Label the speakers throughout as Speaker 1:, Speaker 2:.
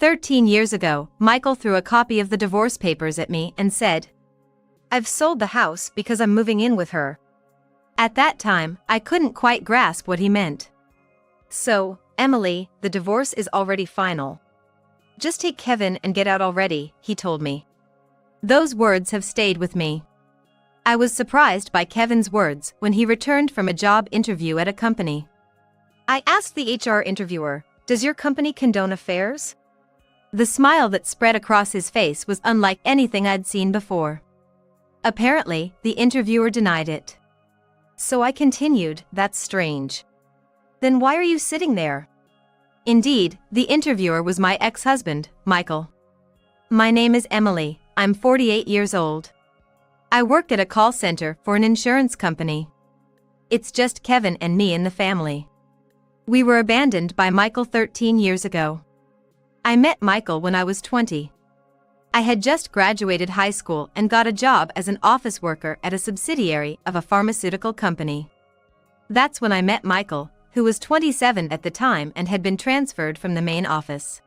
Speaker 1: 13 years ago, Michael threw a copy of the divorce papers at me and said, "I've sold the house because I'm moving in with her." At that time, I couldn't quite grasp what he meant. "So, Emily, the divorce is already final. Just take Kevin and get out already," he told me. Those words have stayed with me. I was surprised by Kevin's words when he returned from a job interview at a company. I asked the HR interviewer, "Does your company condone affairs?" The smile that spread across his face was unlike anything I'd seen before. Apparently, the interviewer denied it. So I continued, "That's strange. Then why are you sitting there?" Indeed, the interviewer was my ex-husband, Michael. "My name is Emily, I'm 48 years old. I work at a call center for an insurance company. It's just Kevin and me in the family. We were abandoned by Michael 13 years ago. I met Michael when I was 20. I had just graduated high school and got a job as an office worker at a subsidiary of a pharmaceutical company. That's when I met Michael, who was 27 at the time and had been transferred from the main office.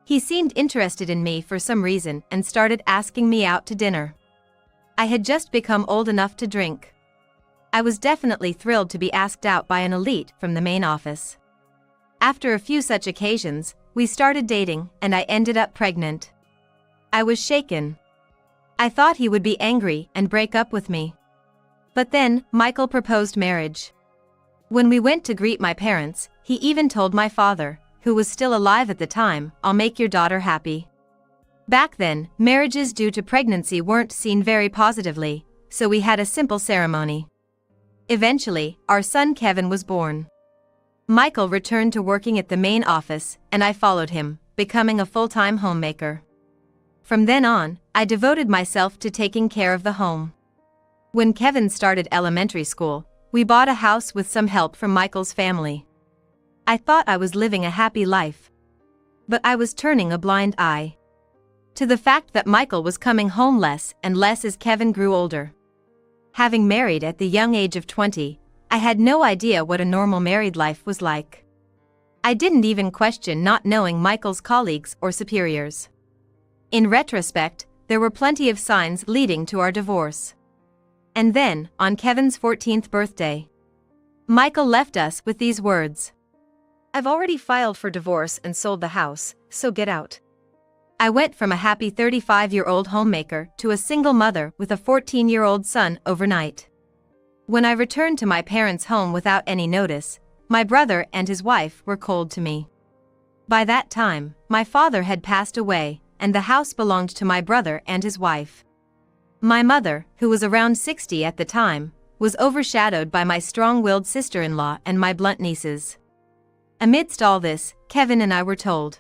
Speaker 1: He seemed interested in me for some reason and started asking me out to dinner. I had just become old enough to drink. I was definitely thrilled to be asked out by an elite from the main office. After a few such occasions, we started dating and I ended up pregnant. I was shaken. I thought he would be angry and break up with me. But then, Michael proposed marriage. When we went to greet my parents, he even told my father, who was still alive at the time, "I'll make your daughter happy." Back then, marriages due to pregnancy weren't seen very positively, so we had a simple ceremony. Eventually, our son Kevin was born. Michael returned to working at the main office, and I followed him, becoming a full-time homemaker. From then on, I devoted myself to taking care of the home. When Kevin started elementary school, we bought a house with some help from Michael's family. I thought I was living a happy life. But I was turning a blind eye to the fact that Michael was coming home less and less as Kevin grew older. Having married at the young age of 20, I had no idea what a normal married life was like. I didn't even question not knowing Michael's colleagues or superiors. In retrospect, there were plenty of signs leading to our divorce. And then, on Kevin's 14th birthday, Michael left us with these words: "I've already filed for divorce and sold the house, so get out." I went from a happy 35-year-old homemaker to a single mother with a 14-year-old son overnight. When I returned to my parents' home without any notice, my brother and his wife were cold to me. By that time, my father had passed away, and the house belonged to my brother and his wife. My mother, who was around 60 at the time, was overshadowed by my strong-willed sister-in-law and my blunt nieces. Amidst all this, Kevin and I were told,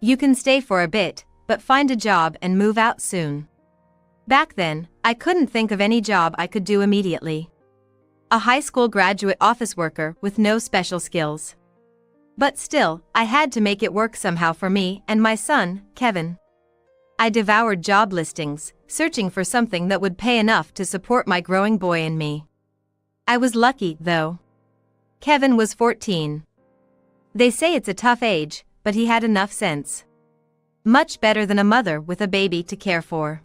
Speaker 1: "You can stay for a bit, but find a job and move out soon." Back then, I couldn't think of any job I could do immediately. A high school graduate office worker with no special skills. But still, I had to make it work somehow for me and my son, Kevin. I devoured job listings, searching for something that would pay enough to support my growing boy and me. I was lucky, though. Kevin was 14. They say it's a tough age, but he had enough sense. Much better than a mother with a baby to care for.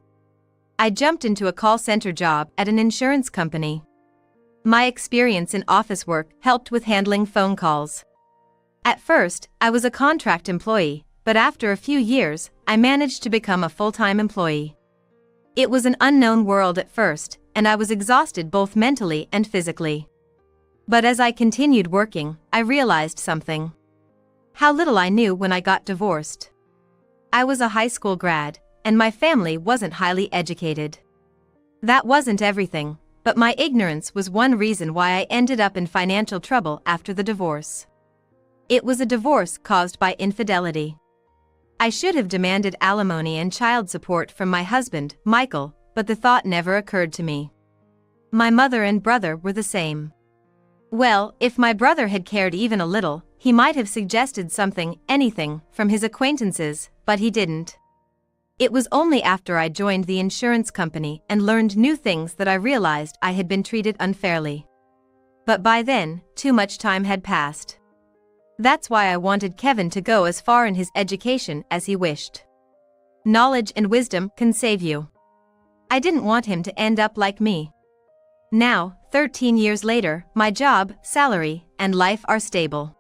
Speaker 1: I jumped into a call center job at an insurance company. My experience in office work helped with handling phone calls. At first, I was a contract employee, but after a few years, I managed to become a full-time employee. It was an unknown world at first, and I was exhausted both mentally and physically. But as I continued working, I realized something. How little I knew when I got divorced. I was a high school grad, and my family wasn't highly educated. That wasn't everything, but my ignorance was one reason why I ended up in financial trouble after the divorce. It was a divorce caused by infidelity. I should have demanded alimony and child support from my husband, Michael, but the thought never occurred to me. My mother and brother were the same. Well, if my brother had cared even a little, he might have suggested something, anything, from his acquaintances, but he didn't. It was only after I joined the insurance company and learned new things that I realized I had been treated unfairly. But by then, too much time had passed. That's why I wanted Kevin to go as far in his education as he wished. Knowledge and wisdom can save you. I didn't want him to end up like me. Now, 13 years later, my job, salary, and life are stable.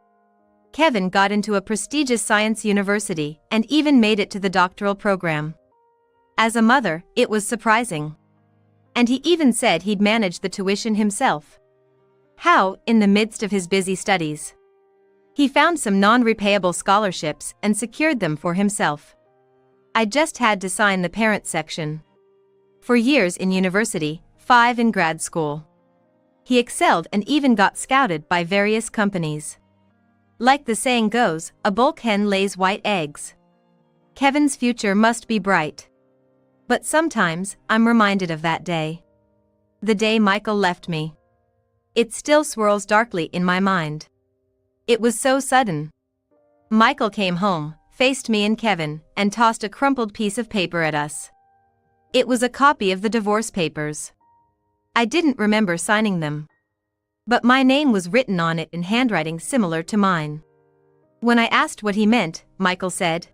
Speaker 1: Kevin got into a prestigious science university and even made it to the doctoral program. As a mother, it was surprising. And he even said he'd manage the tuition himself. How, in the midst of his busy studies? He found some non-repayable scholarships and secured them for himself. I just had to sign the parent section. 4 years in university, 5 in grad school. He excelled and even got scouted by various companies. Like the saying goes, a bulk hen lays white eggs. Kevin's future must be bright. But sometimes, I'm reminded of that day. The day Michael left me. It still swirls darkly in my mind. It was so sudden. Michael came home, faced me and Kevin, and tossed a crumpled piece of paper at us. It was a copy of the divorce papers. I didn't remember signing them. But my name was written on it in handwriting similar to mine. When I asked what he meant, Michael said,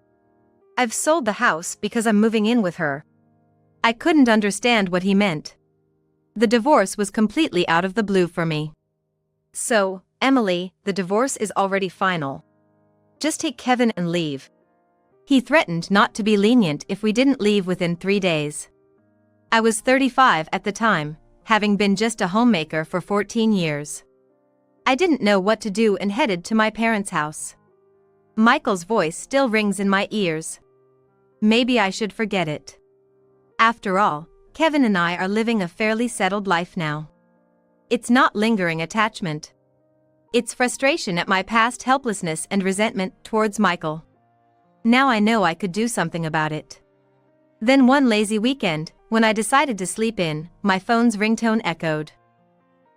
Speaker 1: "I've sold the house because I'm moving in with her." I couldn't understand what he meant. The divorce was completely out of the blue for me. "So, Emily, the divorce is already final. Just take Kevin and leave." He threatened not to be lenient if we didn't leave within 3 days. I was 35 at the time, having been just a homemaker for 14 years. I didn't know what to do and headed to my parents' house. Michael's voice still rings in my ears. Maybe I should forget it. After all, Kevin and I are living a fairly settled life now. It's not lingering attachment. It's frustration at my past helplessness and resentment towards Michael. Now I know I could do something about it. Then one lazy weekend, when I decided to sleep in, my phone's ringtone echoed.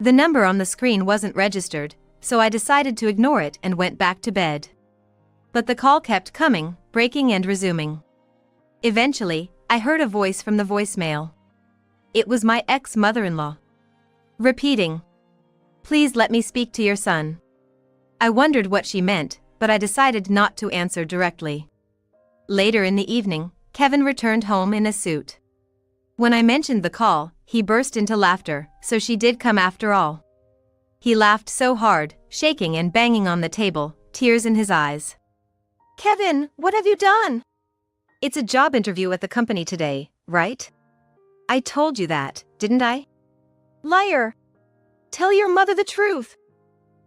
Speaker 1: The number on the screen wasn't registered, so I decided to ignore it and went back to bed. But the call kept coming, breaking and resuming. Eventually, I heard a voice from the voicemail. It was my ex-mother-in-law. Repeating, "Please let me speak to your son." I wondered what she meant, but I decided not to answer directly. Later in the evening, Kevin returned home in a suit. When I mentioned the call, he burst into laughter, so she did come after all. He laughed so hard, shaking and banging on the table, tears in his eyes. "Kevin, what have you done?" "It's a job interview at the company today, right? I told you that, didn't I?" "Liar! Tell your mother the truth."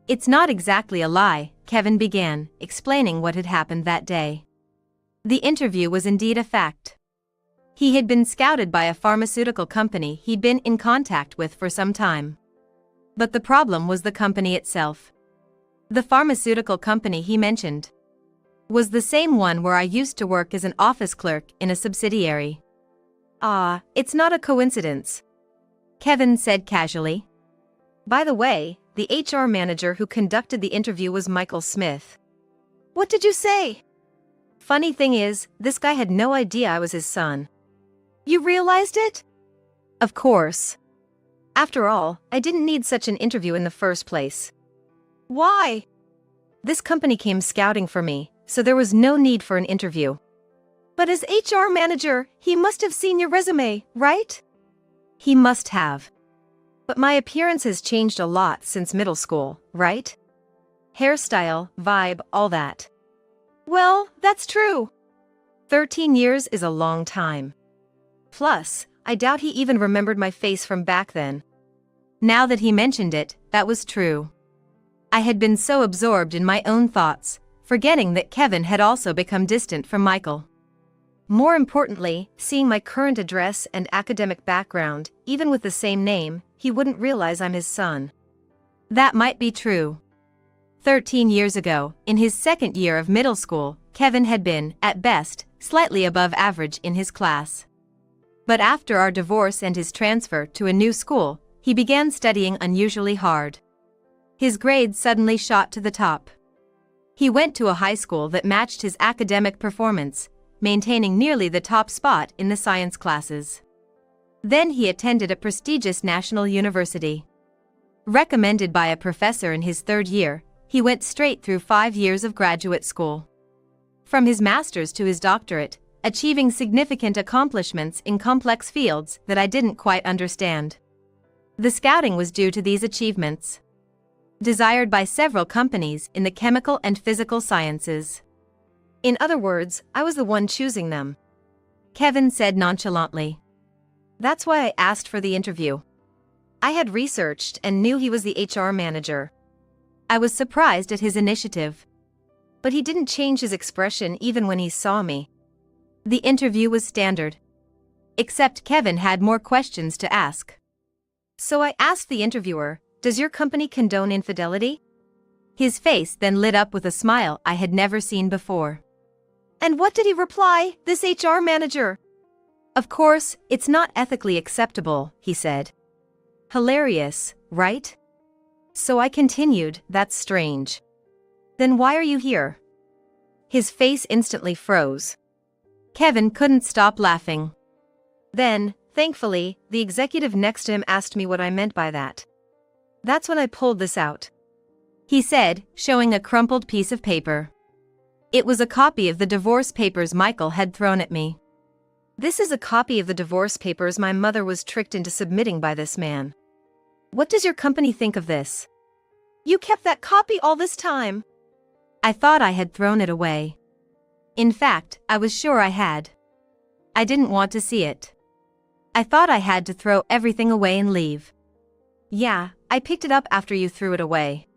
Speaker 1: "It's not exactly a lie," Kevin began, explaining what had happened that day. The interview was indeed a fact. He had been scouted by a pharmaceutical company he'd been in contact with for some time. But the problem was the company itself. The pharmaceutical company he mentioned was the same one where I used to work as an office clerk in a subsidiary. "Ah, it's not a coincidence," Kevin said casually. "By the way, the HR manager who conducted the interview was Michael Smith." "What did you say?" "Funny thing is, this guy had no idea I was his son." "You realized it?" "Of course. After all, I didn't need such an interview in the first place." "Why?" "This company came scouting for me, so there was no need for an interview." "But as HR manager, he must have seen your resume, right?" "He must have. But my appearance has changed a lot since middle school, right? Hairstyle, vibe, all that." "Well, that's true." 13 years is a long time. Plus, I doubt he even remembered my face from back then. Now that he mentioned it, that was true. I had been so absorbed in my own thoughts, forgetting that Kevin had also become distant from Michael. More importantly, seeing my current address and academic background, even with the same name, he wouldn't realize I'm his son. That might be true. 13 years ago, in his second year of middle school, Kevin had been, at best, slightly above average in his class. But after our divorce and his transfer to a new school, he began studying unusually hard. His grades suddenly shot to the top. He went to a high school that matched his academic performance, maintaining nearly the top spot in the science classes. Then he attended a prestigious national university. Recommended by a professor in his third year, He went straight through 5 years of graduate school. From his master's to his doctorate, achieving significant accomplishments in complex fields that I didn't quite understand. The scouting was due to these achievements, desired by several companies in the chemical and physical sciences. In other words, I was the one choosing them, Kevin said nonchalantly. That's why I asked for the interview. I had researched and knew he was the HR manager. I was surprised at his initiative. But he didn't change his expression even when he saw me. The interview was standard. Except Kevin had more questions to ask. So I asked the interviewer, "Does your company condone infidelity?" His face then lit up with a smile I had never seen before. And what did he reply, this HR manager? "Of course, it's not ethically acceptable," he said. Hilarious, right? So I continued, "That's strange. Then why are you here?" His face instantly froze. Kevin couldn't stop laughing. Then, thankfully, the executive next to him asked me what I meant by that. That's when I pulled this out, he said, showing a crumpled piece of paper. It was a copy of the divorce papers Michael had thrown at me. This is a copy of the divorce papers my mother was tricked into submitting by this man. What does your company think of this? You kept that copy all this time. I thought I had thrown it away. In fact, I was sure I had. I didn't want to see it. I thought I had to throw everything away and leave. Yeah, I picked it up after you threw it away.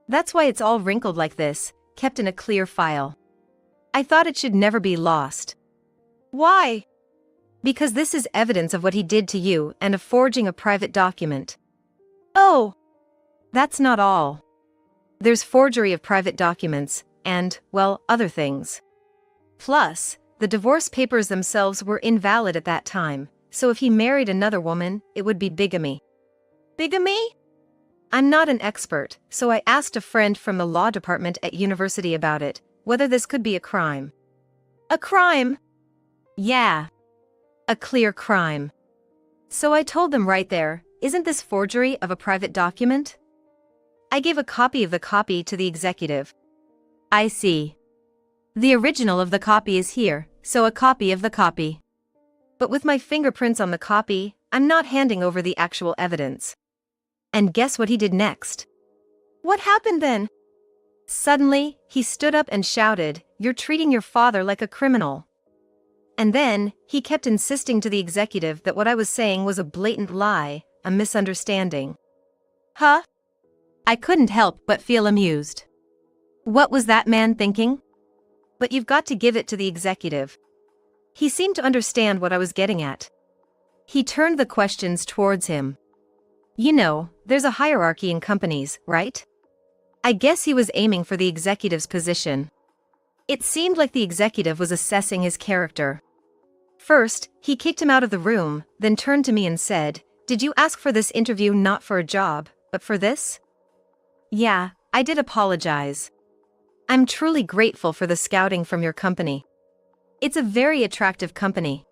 Speaker 1: That's why it's all wrinkled like this, kept in a clear file. I thought it should never be lost. Why? Because this is evidence of what he did to you and of forging a private document. Oh! That's not all. There's forgery of private documents, and, well, other things. Plus, the divorce papers themselves were invalid at that time, so if he married another woman, it would be bigamy. Bigamy? I'm not an expert, so I asked a friend from the law department at university about it, whether this could be a crime. A crime? Yeah. A clear crime. So I told them right there, isn't this forgery of a private document? I gave a copy of the copy to the executive. I see. The original of the copy is here, so a copy of the copy. But with my fingerprints on the copy, I'm not handing over the actual evidence. And guess what he did next? What happened then? Suddenly, he stood up and shouted, "You're treating your father like a criminal." And then, he kept insisting to the executive that what I was saying was a blatant lie, a misunderstanding. Huh? I couldn't help but feel amused. What was that man thinking? But you've got to give it to the executive. He seemed to understand what I was getting at. He turned the questions towards him. You know, there's a hierarchy in companies, right? I guess he was aiming for the executive's position. It seemed like the executive was assessing his character. First, he kicked him out of the room, then turned to me and said, "Did you ask for this interview not for a job, but for this?" Yeah, I did apologize. I'm truly grateful for the scouting from your company. It's a very attractive company.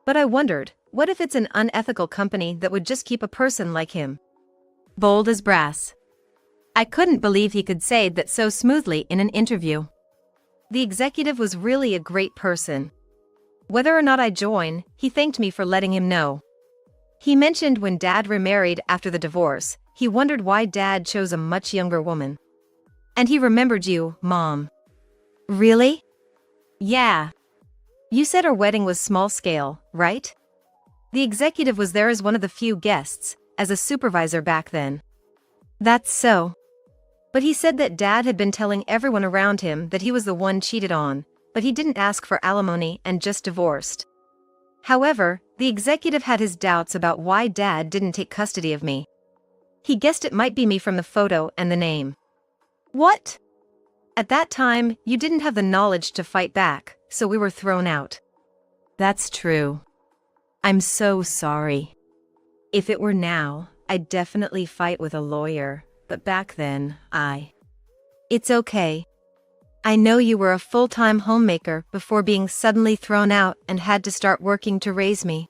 Speaker 1: But I wondered, what if it's an unethical company that would just keep a person like him? Bold as brass. I couldn't believe he could say that so smoothly in an interview. The executive was really a great person. Whether or not I join, he thanked me for letting him know. He mentioned when Dad remarried after the divorce, he wondered why Dad chose a much younger woman. And he remembered you, Mom. Really? Yeah. You said our wedding was small scale, right? The executive was there as one of the few guests, as a supervisor back then. That's so. But he said that Dad had been telling everyone around him that he was the one cheated on, but he didn't ask for alimony and just divorced. However, the executive had his doubts about why Dad didn't take custody of me. He guessed it might be me from the photo and the name. What? At that time, you didn't have the knowledge to fight back, so we were thrown out. That's true. I'm so sorry. If it were now, I'd definitely fight with a lawyer, but back then, It's okay. I know you were a full-time homemaker before being suddenly thrown out and had to start working to raise me.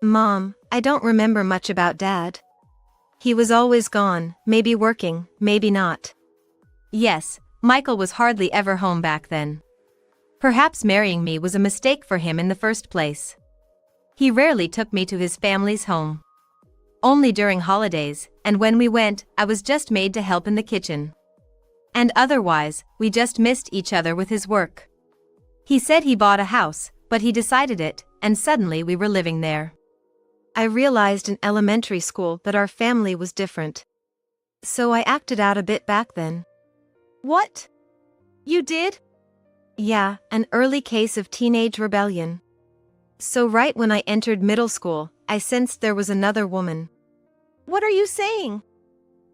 Speaker 1: Mom, I don't remember much about Dad. He was always gone, maybe working, maybe not. Yes, Michael was hardly ever home back then. Perhaps marrying me was a mistake for him in the first place. He rarely took me to his family's home. Only during holidays, and when we went, I was just made to help in the kitchen. And otherwise, we just missed each other with his work. He said he bought a house, but he decided it, and suddenly we were living there. I realized in elementary school that our family was different. So I acted out a bit back then.
Speaker 2: What? You did?
Speaker 1: Yeah, an early case of teenage rebellion. So right when I entered middle school, I sensed there was another woman.
Speaker 2: What are you saying?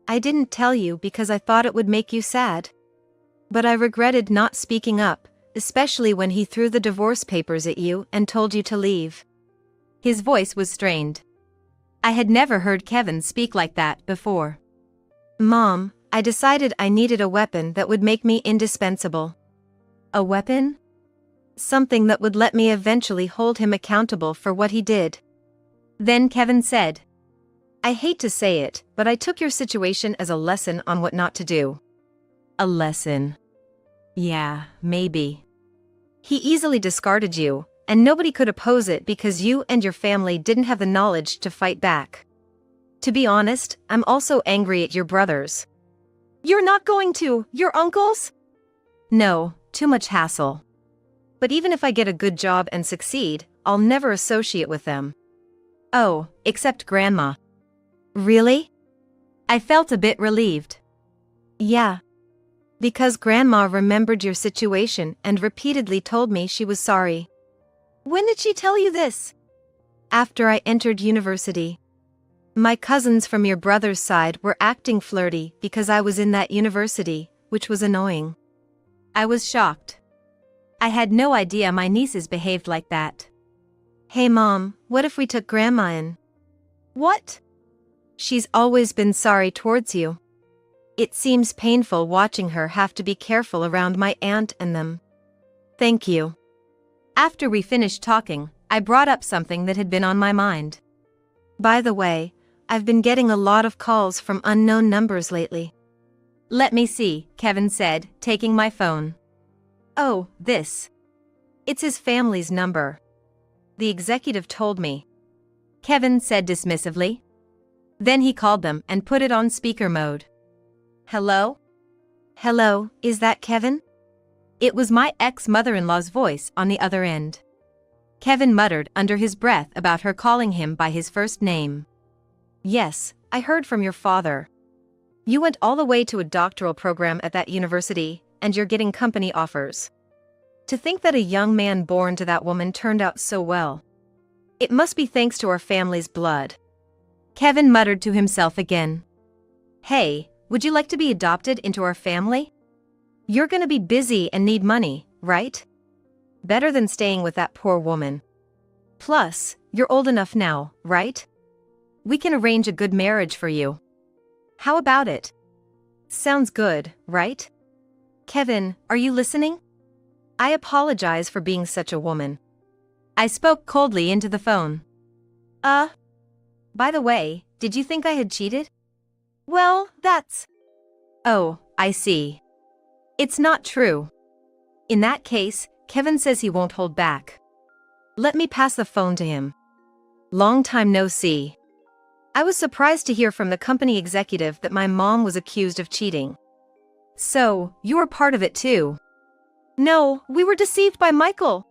Speaker 1: I didn't tell you because I thought it would make you sad. But I regretted not speaking up, especially when he threw the divorce papers at you and told you to leave. His voice was strained. I had never heard Kevin speak like that before. Mom, I decided I needed a weapon that would make me indispensable. A weapon? Something that would let me eventually hold him accountable for what he did. Then Kevin said, I hate to say it, but I took your situation as a lesson on what not to do. A lesson? Yeah, maybe. He easily discarded you, and nobody could oppose it because you and your family didn't have the knowledge to fight back. To be honest, I'm also angry at your brothers.
Speaker 2: You're not going to, your uncles?
Speaker 1: No, too much hassle. But even if I get a good job and succeed, I'll never associate with them. Oh, except Grandma. Really? I felt a bit relieved. Yeah. Because Grandma remembered your situation and repeatedly told me she was sorry.
Speaker 2: When did she tell you this?
Speaker 1: After I entered university. My cousins from your brother's side were acting flirty because I was in that university, which was annoying. I was shocked. I had no idea my nieces behaved like that. Hey Mom, what if we took Grandma in?
Speaker 2: What?
Speaker 1: She's always been sorry towards you. It seems painful watching her have to be careful around my aunt and them. Thank you. After we finished talking, I brought up something that had been on my mind. By the way, I've been getting a lot of calls from unknown numbers lately. Let me see, Kevin said, taking my phone. Oh, this. It's his family's number. The executive told me. Kevin said dismissively. Then he called them and put it on speaker mode. Hello? Hello, is that Kevin? It was my ex-mother-in-law's voice on the other end. Kevin muttered under his breath about her calling him by his first name. Yes, I heard from your father. You went all the way to a doctoral program at that university, and you're getting company offers. To think that a young man born to that woman turned out so well. It must be thanks to our family's blood. Kevin muttered to himself again. Hey, would you like to be adopted into our family? You're gonna be busy and need money, right? Better than staying with that poor woman. Plus, you're old enough now, right? We can arrange a good marriage for you. How about it? Sounds good, right? Kevin, are you listening? I apologize for being such a woman. I spoke coldly into the phone. By the way, did you think I had cheated?
Speaker 2: Well, that's...
Speaker 1: Oh, I see. It's not true. In that case, Kevin says he won't hold back. Let me pass the phone to him. Long time no see. I was surprised to hear from the company executive that my mom was accused of cheating. So, you were part of it too?
Speaker 2: No, we were deceived by Michael.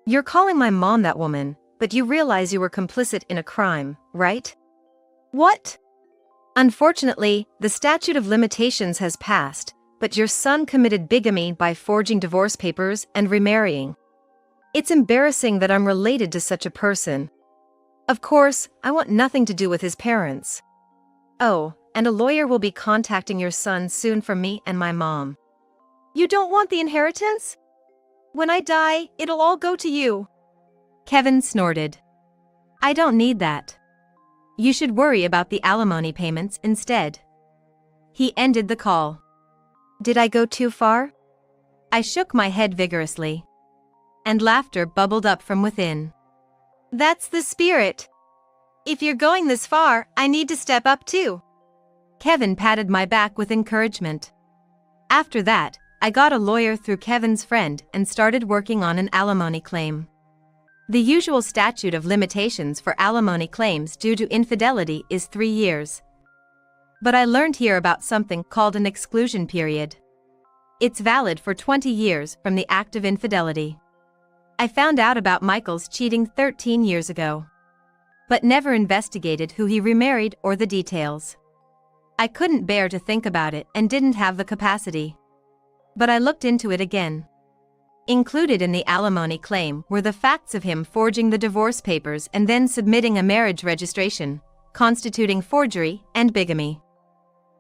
Speaker 1: You're calling my mom that woman, but you realize you were complicit in a crime, right?
Speaker 2: What?
Speaker 1: Unfortunately, the statute of limitations has passed, but your son committed bigamy by forging divorce papers and remarrying. It's embarrassing that I'm related to such a person. Of course, I want nothing to do with his parents. Oh, and a lawyer will be contacting your son soon for me and my mom.
Speaker 2: You don't want the inheritance? When I die, it'll all go to you.
Speaker 1: Kevin snorted. I don't need that. You should worry about the alimony payments instead. He ended the call. Did I go too far? I shook my head vigorously. And laughter bubbled up from within.
Speaker 2: That's the spirit. If you're going this far, I need to step up too.
Speaker 1: Kevin patted my back with encouragement. After that, I got a lawyer through Kevin's friend and started working on an alimony claim. The usual statute of limitations for alimony claims due to infidelity is 3 years. But I learned here about something called an exclusion period. It's valid for 20 years from the act of infidelity. I found out about Michael's cheating 13 years ago, but never investigated who he remarried or the details. I couldn't bear to think about it and didn't have the capacity. But I looked into it again. Included in the alimony claim were the facts of him forging the divorce papers and then submitting a marriage registration, constituting forgery and bigamy.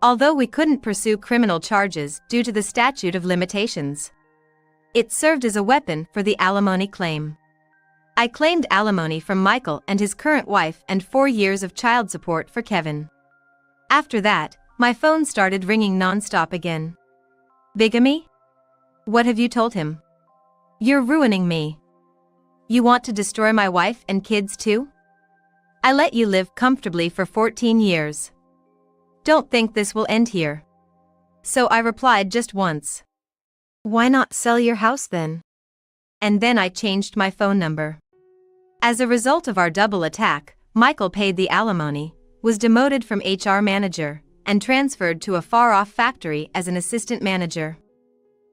Speaker 1: Although we couldn't pursue criminal charges due to the statute of limitations, it served as a weapon for the alimony claim. I claimed alimony from Michael and his current wife and 4 years of child support for Kevin. After that, my phone started ringing non-stop again. Bigamy? What have you told him? You're ruining me. You want to destroy my wife and kids too? I let you live comfortably for 14 years. Don't think this will end here. So I replied just once. Why not sell your house then? And then I changed my phone number. As a result of our double attack, Michael paid the alimony, was demoted from HR manager, and transferred to a far-off factory as an assistant manager.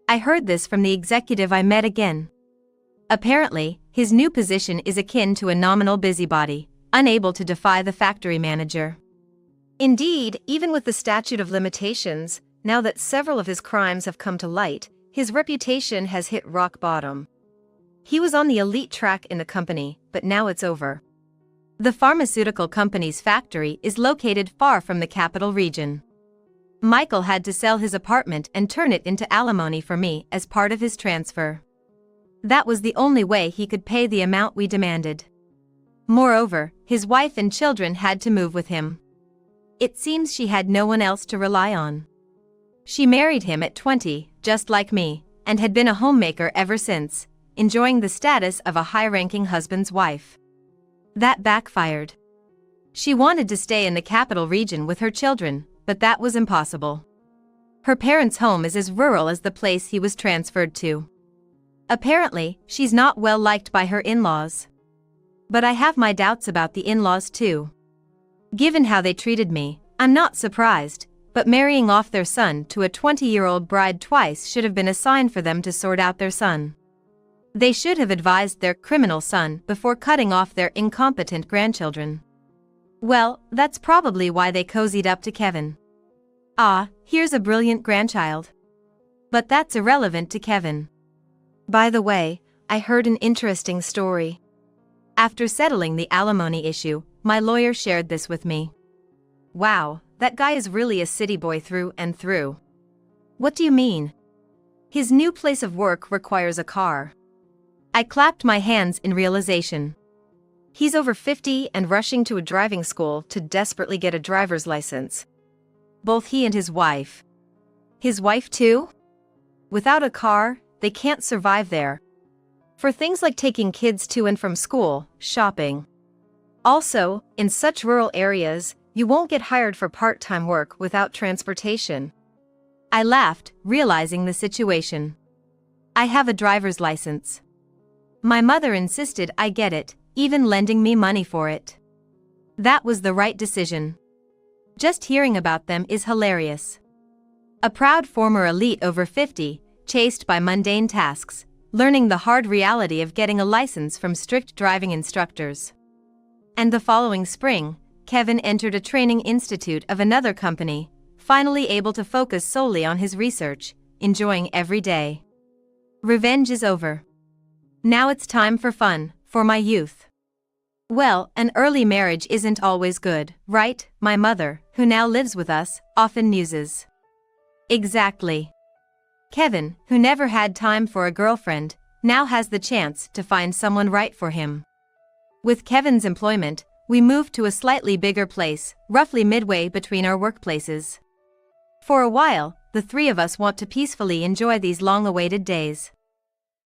Speaker 1: I heard this from the executive I met again. Apparently, his new position is akin to a nominal busybody, unable to defy the factory manager.
Speaker 2: Indeed, even with the statute of limitations, now that several of his crimes have come to light, his reputation has hit rock bottom. He was on the elite track in the company, but now it's over. The pharmaceutical company's factory is located far from the capital region. Michael had to sell his apartment and turn it into alimony for me as part of his transfer. That was the only way he could pay the amount we demanded. Moreover, his wife and children had to move with him. It seems she had no one else to rely on. She married him at 20, just like me, and had been a homemaker ever since, enjoying the status of a high-ranking husband's wife. That backfired. She wanted to stay in the capital region with her children, but that was impossible. Her parents' home is as rural as the place he was transferred to. Apparently, she's not well liked by her in-laws. But I have my doubts about the in-laws too. Given how they treated me, I'm not surprised, but marrying off their son to a 20-year-old bride twice should have been a sign for them to sort out their son. They should have advised their criminal son before cutting off their incompetent grandchildren. Well, that's probably why they cozied up to Kevin. Ah, here's a brilliant grandchild. But that's irrelevant to Kevin. By the way, I heard an interesting story. After settling the alimony issue, my lawyer shared this with me. Wow, that guy is really a city boy through and through. What do you mean? His new place of work requires a car. I clapped my hands in realization. He's over 50 and rushing to a driving school to desperately get a driver's license. Both he and his wife. His wife too? Without a car, they can't survive there. For things like taking kids to and from school, shopping. Also, in such rural areas, you won't get hired for part-time work without transportation. I laughed, realizing the situation. I have a driver's license. My mother insisted I get it, even lending me money for it. That was the right decision. Just hearing about them is hilarious. A proud former elite over 50, chased by mundane tasks, learning the hard reality of getting a license from strict driving instructors. And the following spring, Kevin entered a training institute of another company, finally able to focus solely on his research, enjoying every day. Revenge is over. Now it's time for fun, for my youth. Well, an early marriage isn't always good, right? My mother, who now lives with us, often muses. Exactly. Kevin, who never had time for a girlfriend, now has the chance to find someone right for him. With Kevin's employment, we moved to a slightly bigger place, roughly midway between our workplaces. For a while, the three of us want to peacefully enjoy these long-awaited days.